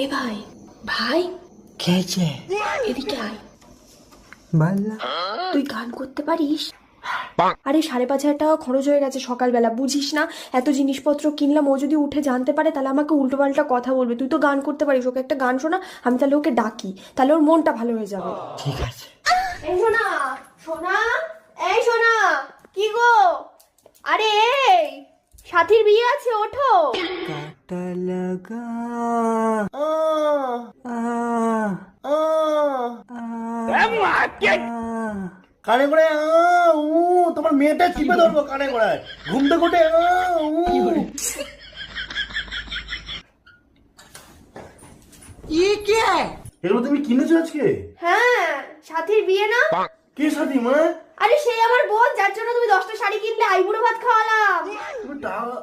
এ ভাই ভাই খেয়েছে এদিকে আয়। বললা তুই গান করতে পারিস? আরে 5,500 টাকা খরচ হয়ে গেছে সকালবেলা, বুঝিস না? এত জিনিসপত্র কিনলাম, ও যদি উঠে জানতে পারে তাহলে আমাকে উল্টো পাল্টা কথা বলবে। তুই তো গান করতে পারিস, ওকে একটা গান শোনা, আমি তাহলে ওকে ডাকি, তাহলে ওর মনটা ভালো হয়ে যাবে। ঠিক আছে। এই শোনা শোনা, এই শোনা, কি গো? আরে এই সাথীর বিয়ে আছে, ওঠো। কাটা লাগা কানে করে তোমার মেয়েটা চিপে ধরবো কানে করে ঘুম থেকে উঠে এগুলো তুমি কিনেছো আজকে? হ্যাঁ, সাথীর বিয়ে না? কে সাথী মা? আরে সেই আমার বোন, যার জন্য তুমি 10টা শাড়ি কিনলে, আইবুড়ো ভাত খাওয়ালাম। তুমি টাকা